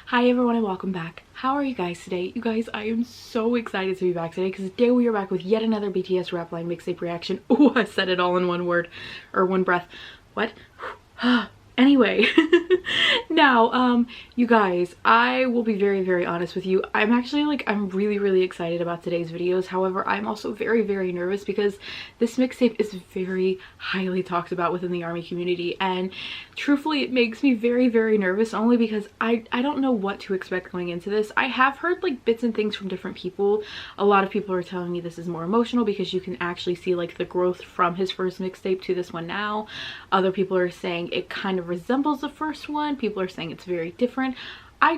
Hi everyone and welcome back. How are you guys today? You guys, I am so excited to be back today because today we are back with yet another BTS rap line mixtape reaction. Oh, I said it all in one word or one breath. What? Anyway, now, you guys, I will be very honest with you. I'm actually I'm really excited about today's videos. However, I'm also very nervous because this mixtape is very highly talked about within the ARMY community, and truthfully it makes me very nervous, only because I don't know what to expect going into this. I have heard bits and things from different people. A lot of people are telling me this is more emotional because you can actually see the growth from his first mixtape to this one now. Other people are saying it kind of resembles the first one. People are saying it's very different. I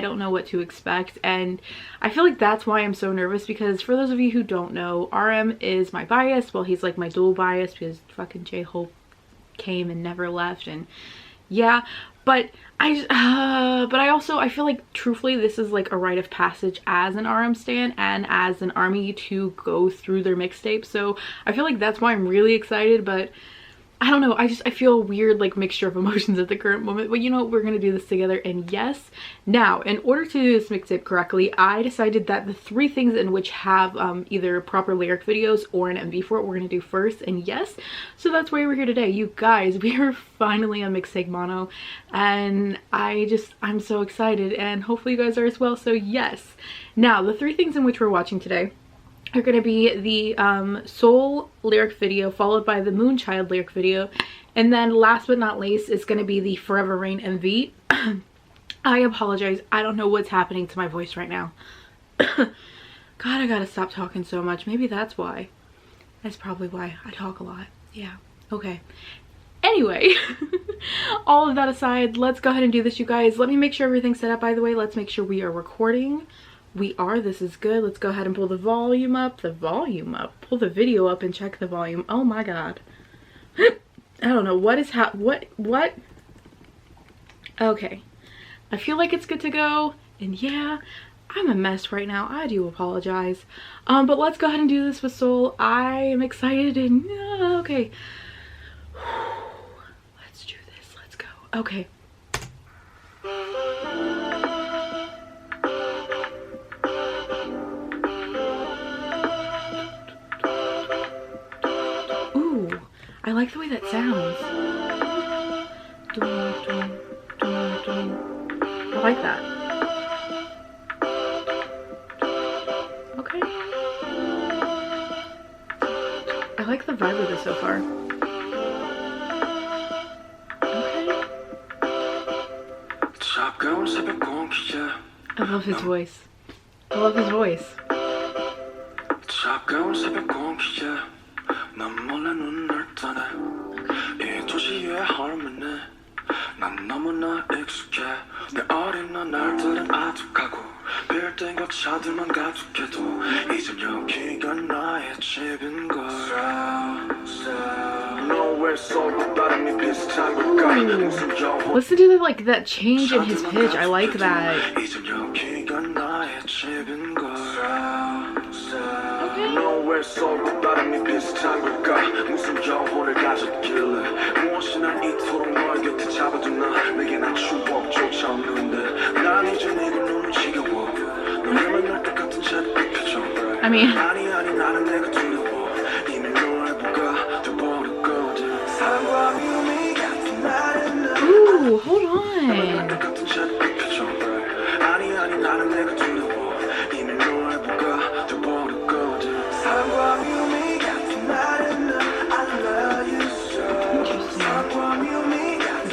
don't know what to expect, and I feel like that's why I'm so nervous, because for those of you who don't know, RM is my bias. Well, he's my dual bias because fucking J-Hope came and never left, and yeah, but I feel like truthfully this is a rite of passage as an RM stan and as an ARMY to go through their mixtape. So I feel like that's why I'm really excited, but I don't know, I feel a weird mixture of emotions at the current moment. But you know, we're gonna do this together. And yes, now in order to do this mixtape correctly, I decided that the three things in which have either proper lyric videos or an MV for it, we're gonna do first. And yes, so that's why we're here today. You guys, we are finally on Mixtapemono, and I'm so excited, and hopefully you guys are as well. So yes, now the three things in which we're watching today are going to be the Seoul lyric video, followed by the Moonchild lyric video, and then last but not least is going to be the Forever Rain MV. I apologize, I don't know what's happening to my voice right now. God, I gotta stop talking so much. Maybe that's why. That's probably why I talk a lot. Yeah, okay. Anyway, all of that aside, let's go ahead and do this, you guys. Let me make sure everything's set up, by the way. Let's make sure we are recording. We are. This is good. Let's go ahead and pull the volume up. Pull the video up and check the volume. Oh my god. I don't know what is what. Okay, I feel like it's good to go, and yeah, I'm a mess right now. I do apologize. But let's go ahead and do this with Seoul. I am excited, and okay. Let's do this. Let's go. Okay. I like the way that sounds. I like that. Okay. I like the vibe of this so far. Okay. I love his voice. I love his voice. Listen to that change in his pitch. I like that. I mean, ooh, hold on.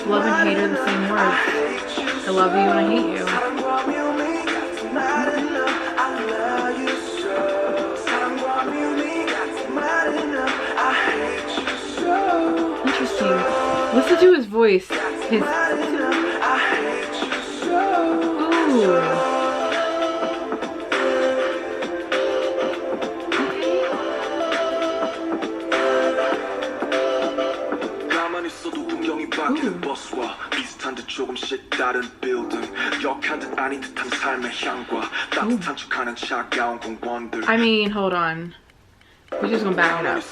Love and hate are the same words. I love you and I hate you. Interesting. Listen to his voice. His... Ooh. I mean, hold on. We're just gonna back it up.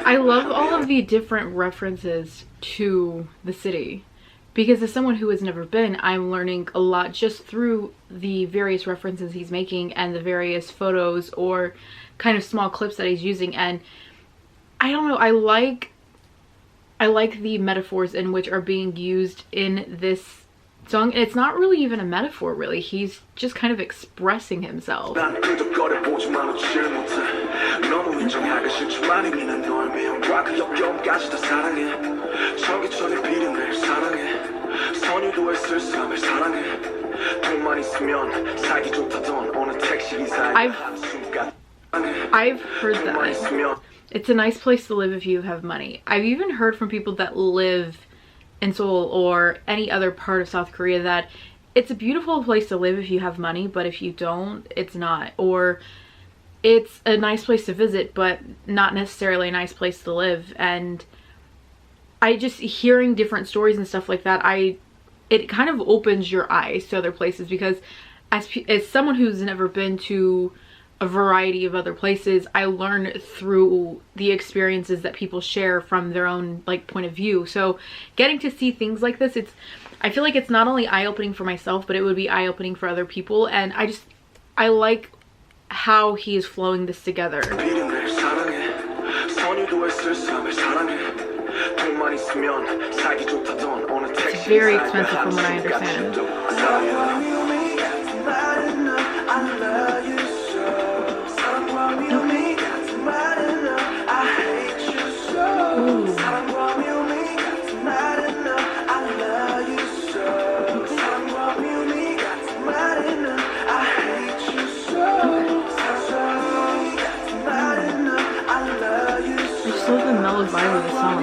I love all of the different references to the city, because as someone who has never been, I'm learning a lot just through the various references he's making and the various photos or kind of small clips that he's using. And I don't know, I like the metaphors in which are being used in this song. And it's not really even a metaphor, really. He's just kind of expressing himself. I've heard that. It's a nice place to live if you have money. I've even heard from people that live in Seoul or any other part of South Korea that it's a beautiful place to live if you have money, but if you don't, it's not. Or it's a nice place to visit, but not necessarily a nice place to live. And I just, hearing different stories and stuff like that, it kind of opens your eyes to other places, because as someone who's never been to a variety of other places, I learn through the experiences that people share from their own like point of view. So getting to see things like this, I feel like it's not only eye-opening for myself, but it would be eye-opening for other people. And I like how he is flowing this together. It's very expensive from what I understand. The vibe of the song.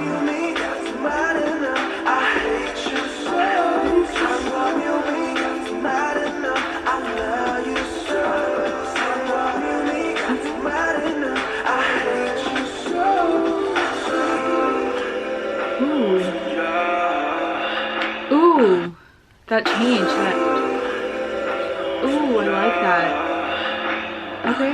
Ooh, that change, that. Ooh, I like that. Okay.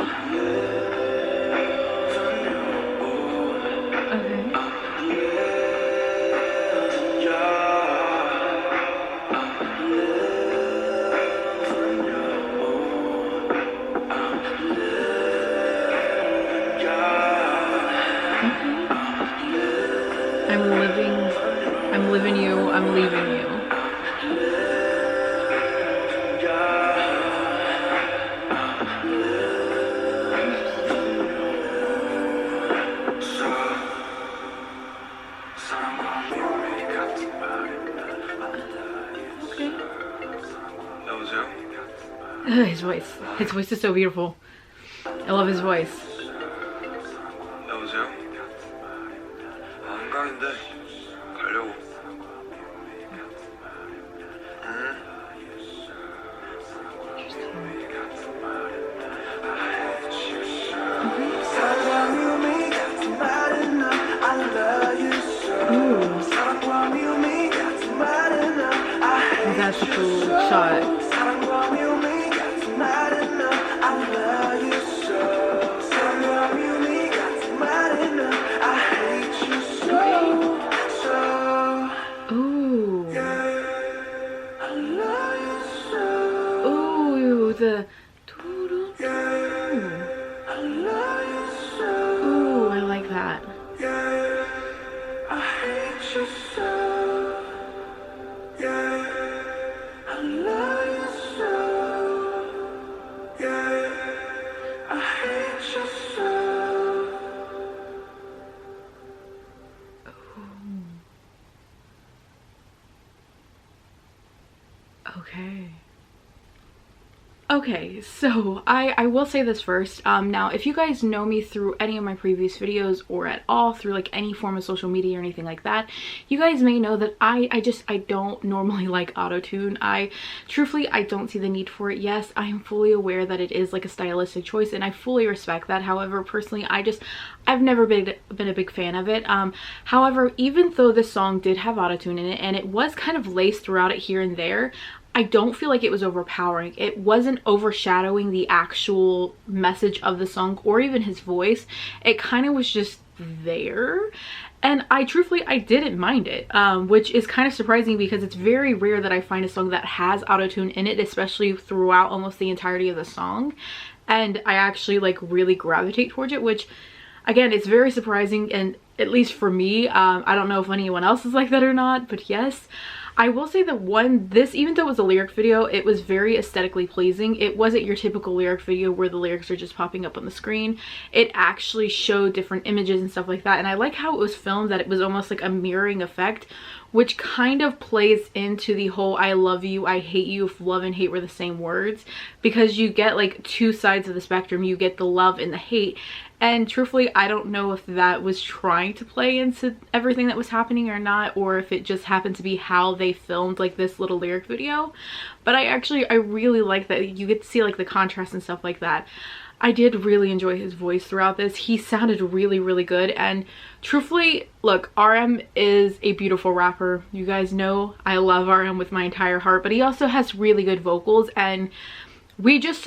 I'm living you, I'm leaving you. Okay. His voice is so beautiful. I love his voice. That's a cool shot. Ooh, the. Ooh, I like that. Okay. Okay, so I will say this first. Now, if you guys know me through any of my previous videos or at all through like any form of social media or anything like that, you guys may know that I don't normally like autotune. Truthfully, I don't see the need for it. Yes, I am fully aware that it is like a stylistic choice and I fully respect that. However, personally, I've never been a big fan of it. However, even though this song did have autotune in it and it was kind of laced throughout it here and there, I don't feel like it was overpowering. It wasn't overshadowing the actual message of the song or even his voice. It kind of was just there. And I didn't mind it, which is kind of surprising because it's very rare that I find a song that has autotune in it, especially throughout almost the entirety of the song. And I actually like really gravitate towards it, which again, it's very surprising, and at least for me, I don't know if anyone else is like that or not, but yes. I will say that even though it was a lyric video, it was very aesthetically pleasing. It wasn't your typical lyric video where the lyrics are just popping up on the screen. It actually showed different images and stuff like that. And I like how it was filmed, that it was almost like a mirroring effect, which kind of plays into the whole I love you, I hate you, if love and hate were the same words, because you get like two sides of the spectrum. You get the love and the hate. And truthfully, I don't know if that was trying to play into everything that was happening or not, or if it just happened to be how they filmed like this little lyric video. But I really like that you get to see like the contrast and stuff like that. I did really enjoy his voice throughout this. He sounded really, really good. And truthfully, look, RM is a beautiful rapper. You guys know I love RM with my entire heart, but he also has really good vocals. And we just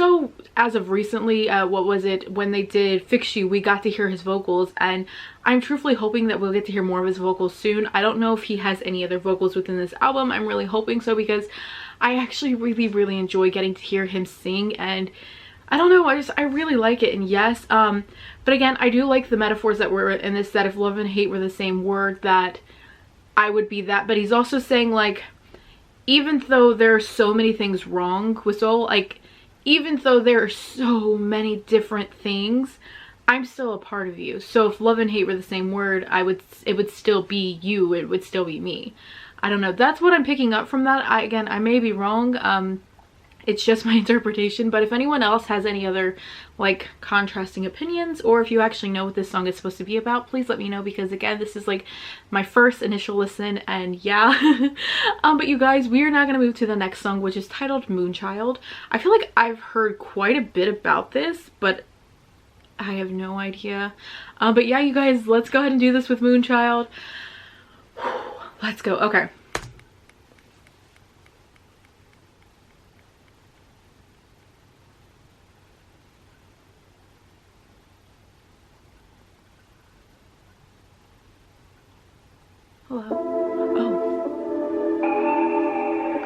as of recently, what was it, when they did Fix You, we got to hear his vocals, and I'm truthfully hoping that we'll get to hear more of his vocals soon. I don't know if he has any other vocals within this album. I'm really hoping so, because I actually really, really enjoy getting to hear him sing, and I don't know, I really like it. And yes, but again, I do like the metaphors that were in this, that if love and hate were the same word, that I would be that. But he's also saying like, even though there are so many things wrong with Seoul, like, even though there are so many different things, I'm still a part of you. So if love and hate were the same word, it would still be you, it would still be me. I don't know, that's what I'm picking up from that. Again, I may be wrong. It's just my interpretation, but if anyone else has any other like contrasting opinions, or if you actually know what this song is supposed to be about, please let me know, because again, this is like my first initial listen, and yeah. But you guys, we are now going to move to the next song, which is titled Moonchild. I feel like I've heard quite a bit about this, but I have no idea. But yeah, you guys, let's go ahead and do this with Moonchild. Let's go. Okay. Hello? Oh.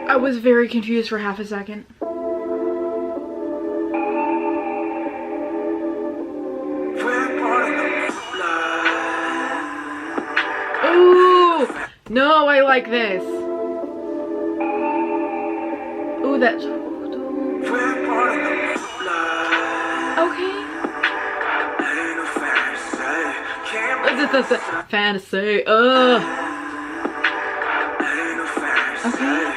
I was very confused for half a second. Ooh! No, I like this. Ooh, that's... Okay. That's fantasy. Ugh. Okay.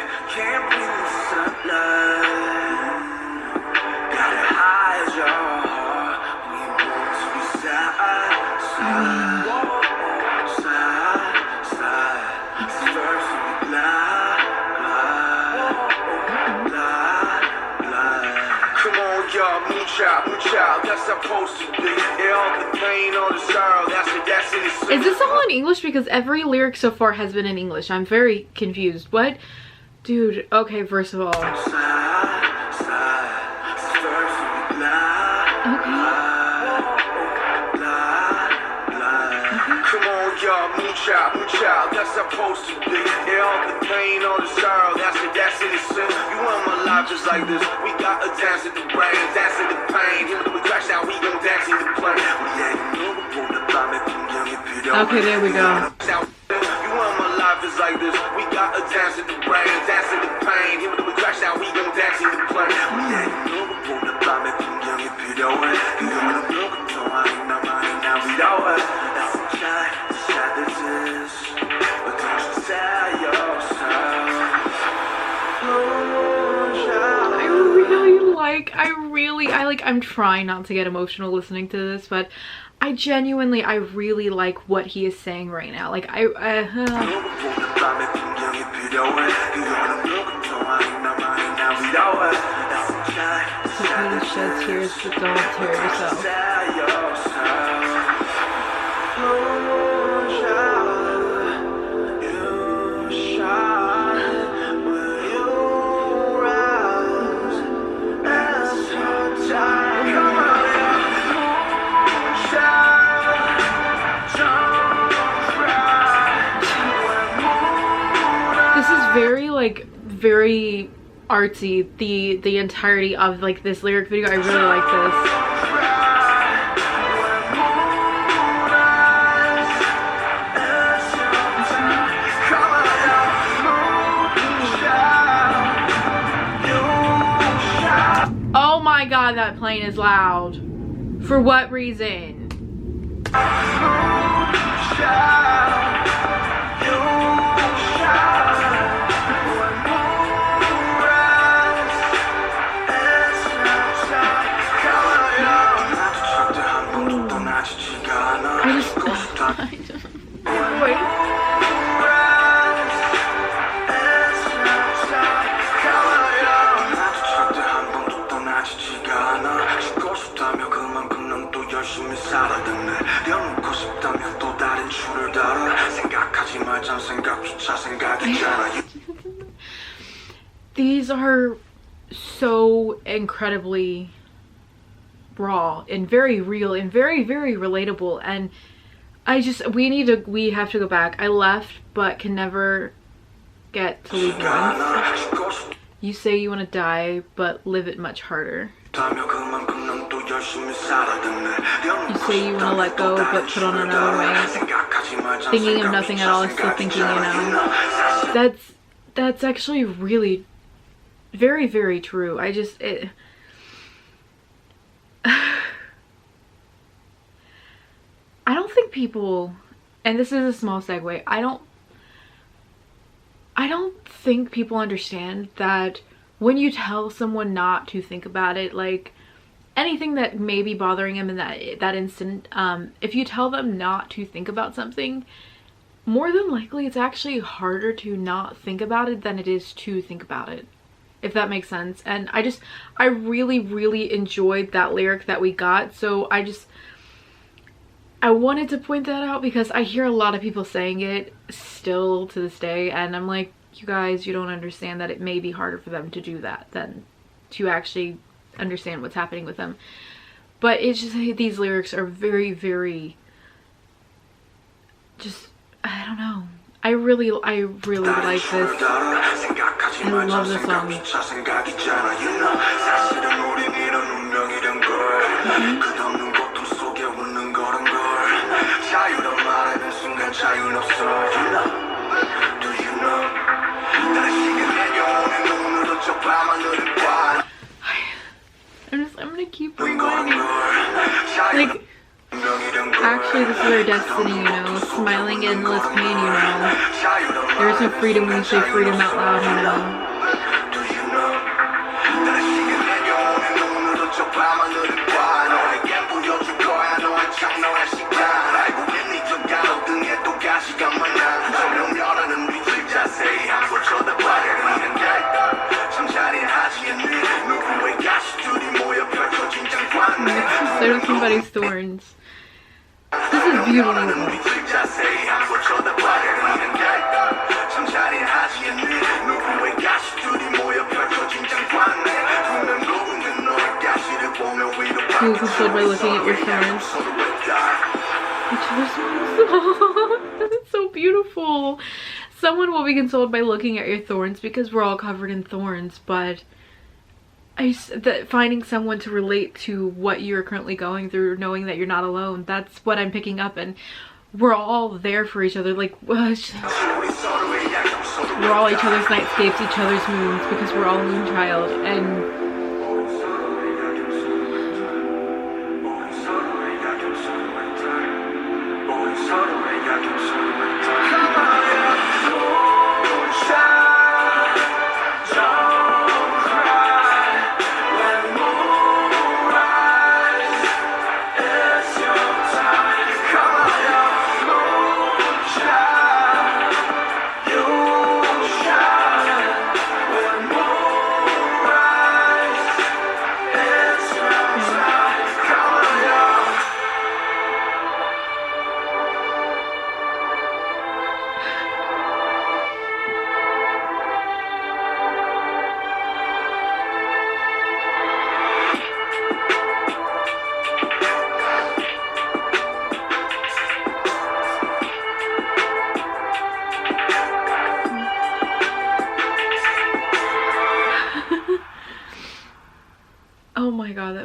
Is this all in English? Because every lyric so far has been in English. I'm very confused. What? Dude, okay, first of all. Okay. Moonchild, that's supposed to be. Yeah, all the pain, all the sorrow, that's innocent. You want my life just like this. We got a dance in the rain, dance in the pain. We crash out, we gon' dance in the plane. Okay, there we go. You want my life is like this. We got a dance in the rain, dance in the pain. We crash out, we gon' dance in the plane. I'm trying not to get emotional listening to this, but I really like what he is saying right now. Like he shed tears, but don't tear yourself. Very artsy, the entirety of like this lyric video. I really like this. Oh my god, that plane is loud. For what reason? These are so incredibly raw and very real and very relatable, and we have to go back. I left but can never get to leave once. You say you want to die but live it much harder. You say you want to let go but put on another way. Thinking of nothing at all is still thinking, you know. That's actually really very true. I don't think people, and this is a small segue, I don't think people understand that when you tell someone not to think about it, like anything that may be bothering them in that instant, if you tell them not to think about something, more than likely it's actually harder to not think about it than it is to think about it, if that makes sense. And I really enjoyed that lyric that we got, so I wanted to point that out because I hear a lot of people saying it still to this day, and I'm like, you guys, you don't understand that it may be harder for them to do that than to actually understand what's happening with them. But it's just, these lyrics are very just, I don't know. I really like this. I love this song. I'm gonna keep rewinding. Like, actually this is our destiny, you know. Smiling endless pain, you know. There's no freedom when you say freedom out loud, you know. There's somebody's thorns. This is beautiful. You will consoled by looking at your thorns. That's so beautiful. Someone will be consoled by looking at your thorns because we're all covered in thorns, but finding someone to relate to what you're currently going through, knowing that you're not alone, that's what I'm picking up. And we're all there for each other. Like, we're all each other's nightscapes, each other's moons, because we're all Moonchild. And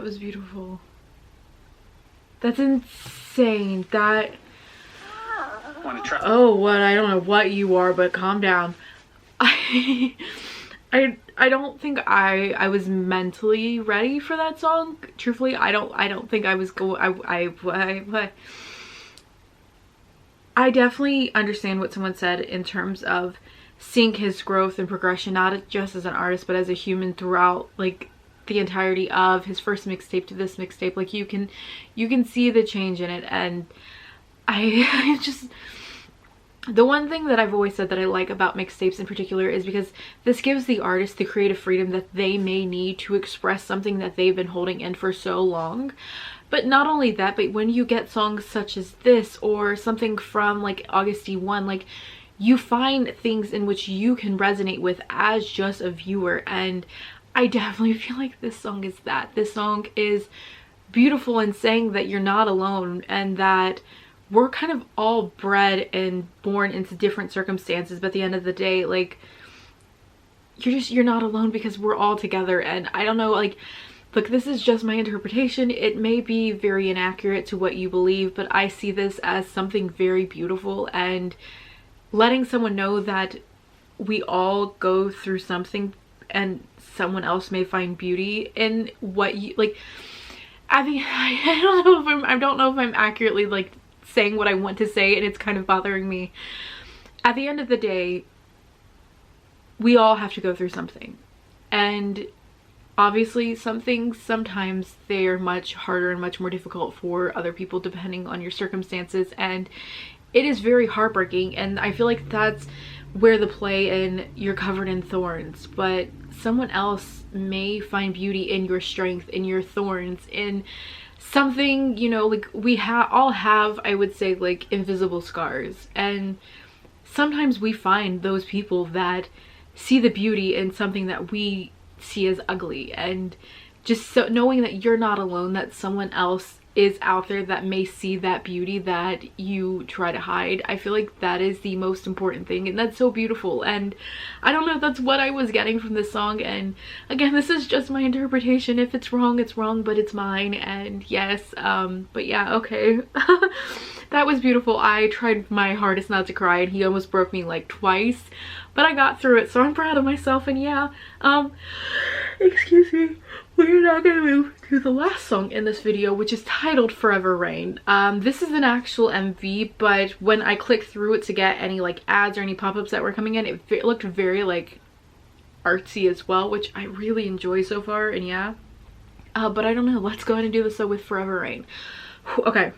That was beautiful. That's insane. That... Oh, what? I don't know what you are, but calm down. I don't think I was mentally ready for that song. Truthfully, I don't think I was I definitely understand what someone said in terms of seeing his growth and progression, not just as an artist, but as a human throughout like the entirety of his first mixtape to this mixtape. Like you can see the change in it, and I just... The one thing that I've always said that I like about mixtapes in particular is because this gives the artist the creative freedom that they may need to express something that they've been holding in for so long. But not only that, but when you get songs such as this or something from like August D1, like you find things in which you can resonate with as just a viewer. And I definitely feel like this song is that. This song is beautiful in saying that you're not alone, and that we're kind of all bred and born into different circumstances, but at the end of the day, like, you're not alone because we're all together. And I don't know, like, look, this is just my interpretation. It may be very inaccurate to what you believe, but I see this as something very beautiful, and letting someone know that we all go through something and someone else may find beauty in what you like. I mean, I don't know if I'm accurately like saying what I want to say, and it's kind of bothering me. At the end of the day, we all have to go through something, and obviously some things, sometimes they are much harder and much more difficult for other people depending on your circumstances, and it is very heartbreaking. And I feel like that's where the play in "you're covered in thorns," but someone else may find beauty in your strength, in your thorns, in something, you know, like we all have, I would say, like invisible scars, and sometimes we find those people that see the beauty in something that we see as ugly. And just so knowing that you're not alone, that someone else is out there that may see that beauty that you try to hide, I feel like that is the most important thing, and that's so beautiful. And I don't know if that's what I was getting from this song, and again, this is just my interpretation. If it's wrong, it's wrong, but it's mine. And yes, but yeah, okay. That was beautiful. I tried my hardest not to cry, and he almost broke me like twice, but I got through it, so I'm proud of myself. And yeah, excuse me, we're now gonna move to the last song in this video, which is titled Forever Rain. This is an actual MV, but when I clicked through it to get any like ads or any pop-ups that were coming in, it looked very like artsy as well, which I really enjoy so far. And yeah, but I don't know, let's go ahead and do this though with Forever Rain. Okay.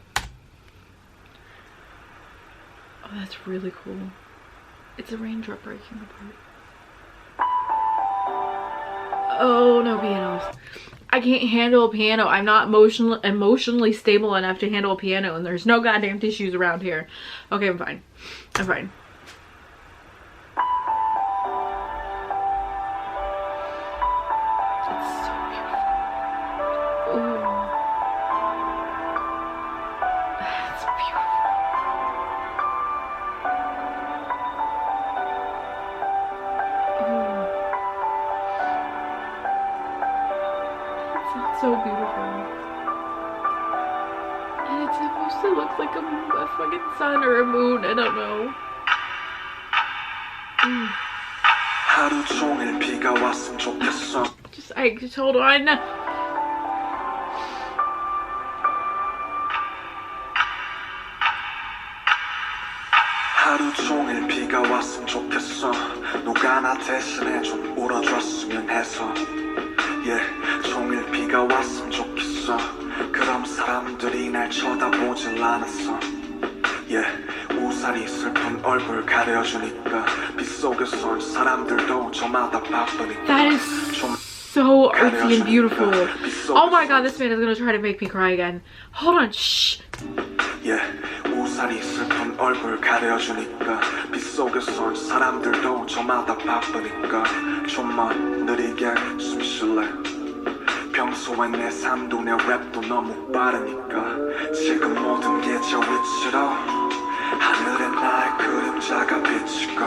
Oh, that's really cool. It's a raindrop breaking apart. Oh, no pianos. I can't handle a piano. I'm not emotionally stable enough to handle a piano, and there's no goddamn tissues around here. Okay, I'm fine. I'm fine. It's so beautiful. Ooh. That's beautiful. So beautiful, and it's supposed to look like a fucking sun or a moon. I don't know. Just hold on. 하루 종일 비가 왔으면 좋겠어. 누가 나 대신해 좀 울어줬으면 해서. Yeah, 종일 비가 왔으면 좋겠어. 그럼 사람들이 날 쳐다보질 않았어. Yeah, 우산이 슬픈 얼굴 가려주니까 빗속에선 사람들도 저마다 바쁘니까. That is so artsy and beautiful. Oh my god, this man is gonna try to make me cry again. Hold on, shh. Yeah, 우산이 슬픈 얼굴 가려주니까 빗속에선 사람들도 저마다 바쁘니까 좀만 느리게 숨 쉴래. 평소에 내 삶도 내 랩도 너무 빠르니까 지금 모든 게 저 위치로 하늘에 나의 그림자가 비치고.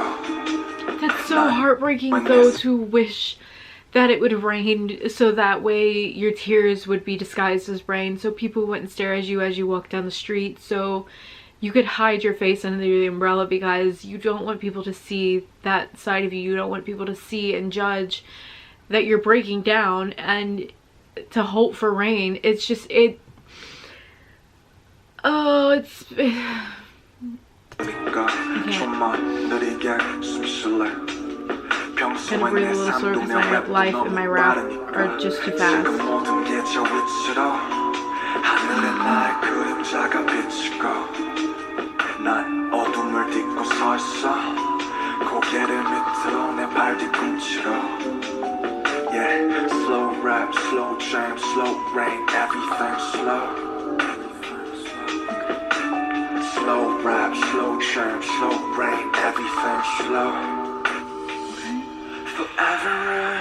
That's so heartbreaking though, to wish that it would rain, so that way your tears would be disguised as rain, so people wouldn't stare at you as you walk down the street, so you could hide your face under the umbrella, because you don't want people to see that side of you. You don't want people to see and judge that you're breaking down and to hope for rain. It's just, it's kind of breathe a little slower because my life and my rap are just too fast. Yeah, slow rap, slow jam, slow rain, everything slow. Slow rap, slow jam, slow rain, everything slow. Forever run.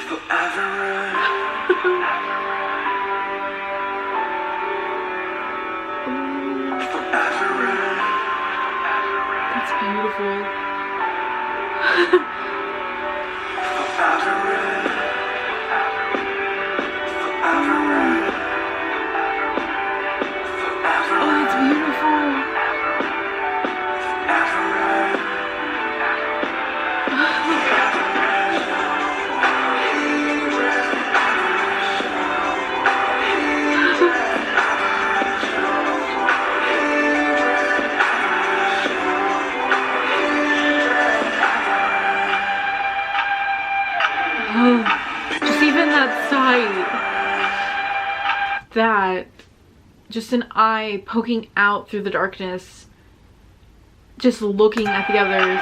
Forever run. Forever run. That's beautiful. Forever run. Forever run. Forever Oh, that's beautiful. Forever run. Just even that sight, that just an eye poking out through the darkness, just looking at the others.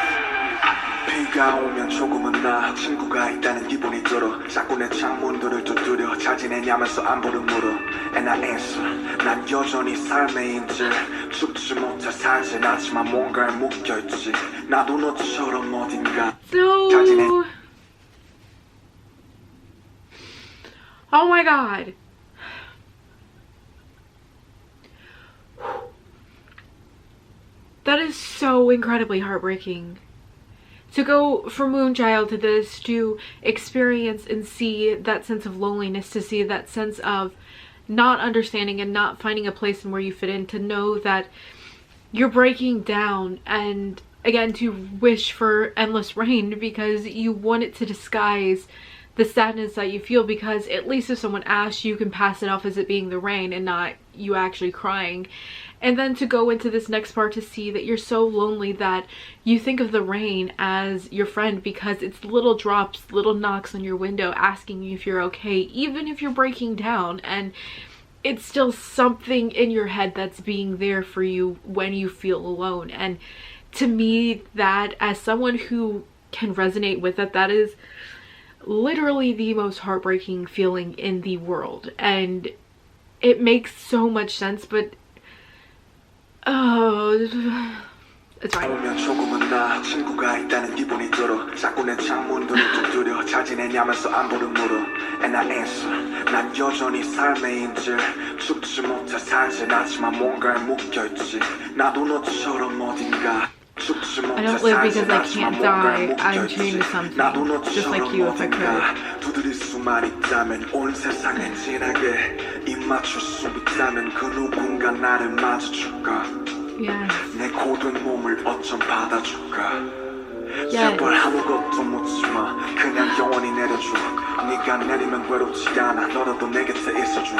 비가 오면 조금은 나 친구가 있다는 기분이 들어 자꾸 내 창문들을 두드려 잘 지내냐면서 안부를 물어 And I answer 난 여전히 삶의 인질 죽지 못해 살진 않지만 뭔가에 묶여있지 나도 너처럼 어딘가 잘 지내 So, oh my god. That is so incredibly heartbreaking. To go from Moonchild to this, to experience and see that sense of loneliness, to see that sense of not understanding and not finding a place in where you fit in, to know that you're breaking down, and again to wish for endless rain because you want it to disguise the sadness that you feel, because at least if someone asks, you can pass it off as it being the rain and not you actually crying. And then to go into this next part to see that you're so lonely that you think of the rain as your friend, because it's little drops, little knocks on your window asking you if you're okay, even if you're breaking down, and it's still something in your head that's being there for you when you feel alone. And to me, that, as someone who can resonate with it, that is literally the most heartbreaking feeling in the world. And it makes so much sense, but oh, it's fine. 오면 조금은 나 친구가 있다는 기분이 들어 자꾸 내 창문들을 두드려 잘 지내냐면서 안부를 물어 And I answer 난 여전히 삶의 인질 죽지 못해 살진 않지만 뭔가에 묶여있지 나도 너처럼 어딘가 죽지 I 못해 don't live because 살진 I 않지만 can't die. 뭔가에 I'm 묶여있지 chained to something, 나도 just like 너처럼 you if I could. 어딘가 두드릴 수만 있다면 온 세상에 진하게 입 맞출 수 있다면 그 누군가 나를 맞아줄까 Yes. 내 고된 몸을 어쩜 받아줄까 Yes. 제발 아무것도 묻지마 그냥 영원히 내려줘 네가 내리면 외롭지 않아 너라도 내 곁에 있어줘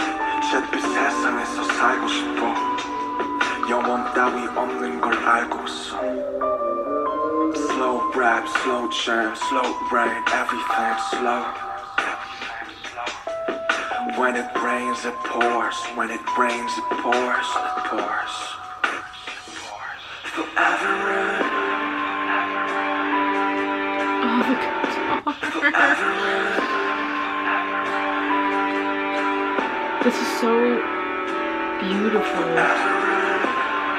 잿빛 세상에서 살고 싶어 영원 따위 없는 걸 알고 있어 Slow rap, slow jam, slow rain, everything slow When it rains it pours, when it rains it pours, it pours Forever run. Oh, the guitar. Forever run. This is so beautiful.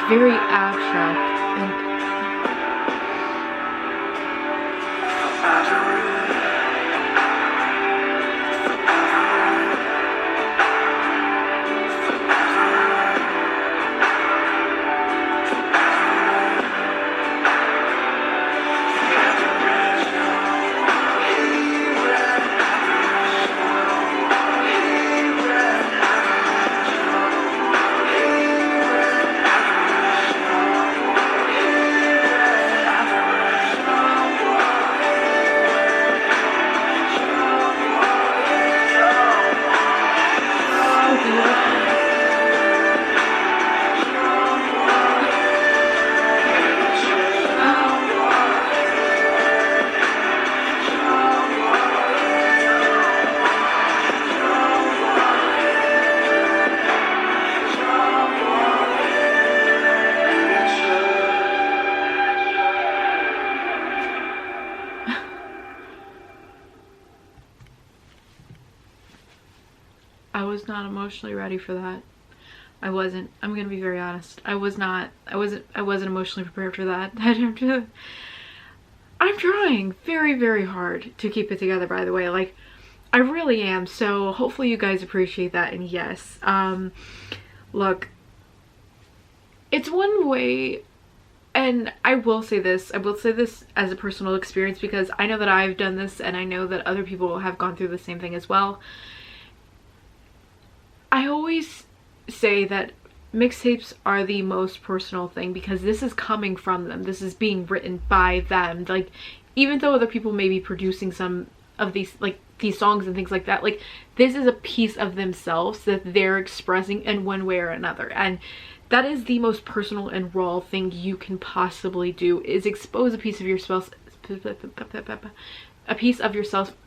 Very abstract. And Forever run. Forever run. was not emotionally ready for that. I wasn't. I'm gonna be very honest. I wasn't emotionally prepared for that. I'm trying very, very hard to keep it together, by the way. Like, I really am. So hopefully you guys appreciate that. And yes, look, it's one way, and I will say this as a personal experience, because I know that I've done this and I know that other people have gone through the same thing as well. I always say that mixtapes are the most personal thing because this is coming from them. This is being written by them. Like, even though other people may be producing some of these, like, these songs and things like that, like, this is a piece of themselves that they're expressing in one way or another. And that is the most personal and raw thing you can possibly do, is expose a piece of yourself,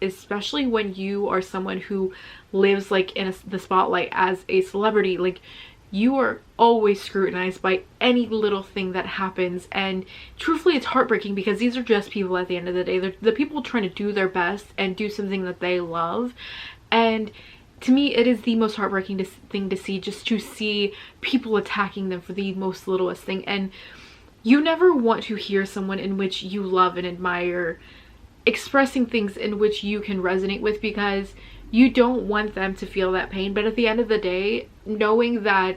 especially when you are someone who lives like in the spotlight as a celebrity. Like, you are always scrutinized by any little thing that happens, and truthfully it's heartbreaking because these are just people at the end of the day. They're the people trying to do their best and do something that they love, and to me it is the most heartbreaking thing to see, just to see people attacking them for the most littlest thing. And you never want to hear someone in which you love and admire expressing things in which you can resonate with, because you don't want them to feel that pain. But at the end of the day, knowing that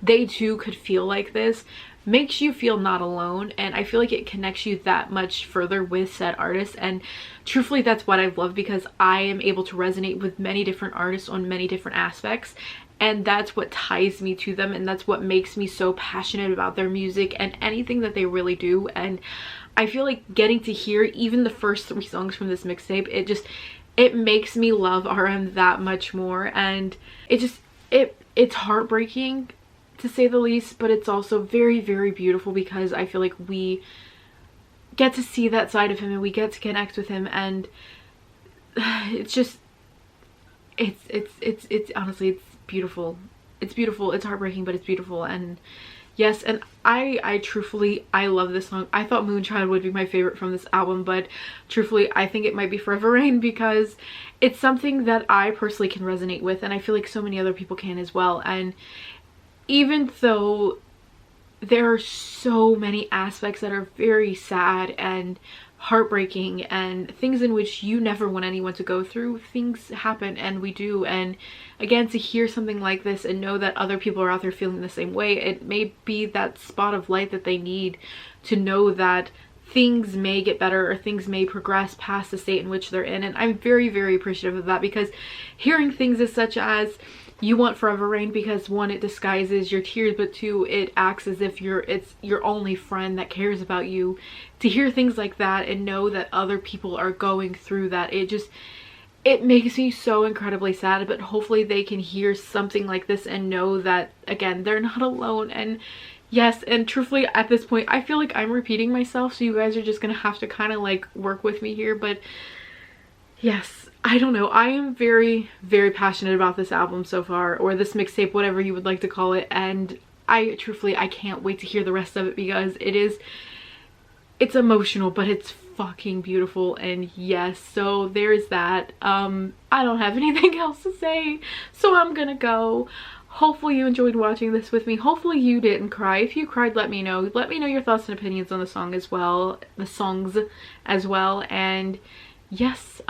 they too could feel like this makes you feel not alone, and I feel like it connects you that much further with said artists. And truthfully, that's what I love, because I am able to resonate with many different artists on many different aspects, and that's what ties me to them, and that's what makes me so passionate about their music and anything that they really do. And I feel like getting to hear even the first 3 songs from this mixtape, it makes me love RM that much more. And it's heartbreaking to say the least, but it's also very, very beautiful, because I feel like we get to see that side of him and we get to connect with him. And it's just, it's honestly, it's beautiful. It's beautiful. It's heartbreaking, but it's beautiful. And yes, and I truthfully, I love this song. I thought Moonchild would be my favorite from this album, but truthfully, I think it might be Forever Rain, because it's something that I personally can resonate with, and I feel like so many other people can as well. And even though there are so many aspects that are very sad and heartbreaking and things in which you never want anyone to go through, things happen, and we do. And again, to hear something like this and know that other people are out there feeling the same way, it may be that spot of light that they need to know that things may get better or things may progress past the state in which they're in. And I'm very, very appreciative of that, because hearing things as such as, you want Forever Rain because 1, it disguises your tears, but 2, it acts as if it's your only friend that cares about you. To hear things like that and know that other people are going through that, it makes me so incredibly sad. But hopefully they can hear something like this and know that, again, they're not alone. And yes, and truthfully at this point I feel like I'm repeating myself, so you guys are just gonna have to kind of like work with me here. But yes, I don't know, I am very, very passionate about this album so far, or this mixtape, whatever you would like to call it. And I can't wait to hear the rest of it, because it's emotional, but it's fucking beautiful. And yes, so there's that. I don't have anything else to say, so I'm gonna go. Hopefully you enjoyed watching this with me. Hopefully you didn't cry. If you cried, let me know. Let me know your thoughts and opinions on the songs as well. And yes,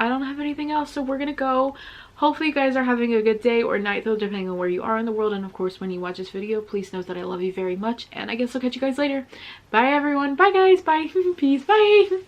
I don't have anything else, so we're gonna go. Hopefully you guys are having a good day or night, though, depending on where you are in the world. And of course, when you watch this video, please know that I love you very much, and I guess I'll catch you guys later. Bye everyone. Bye guys. Bye. Peace. Bye.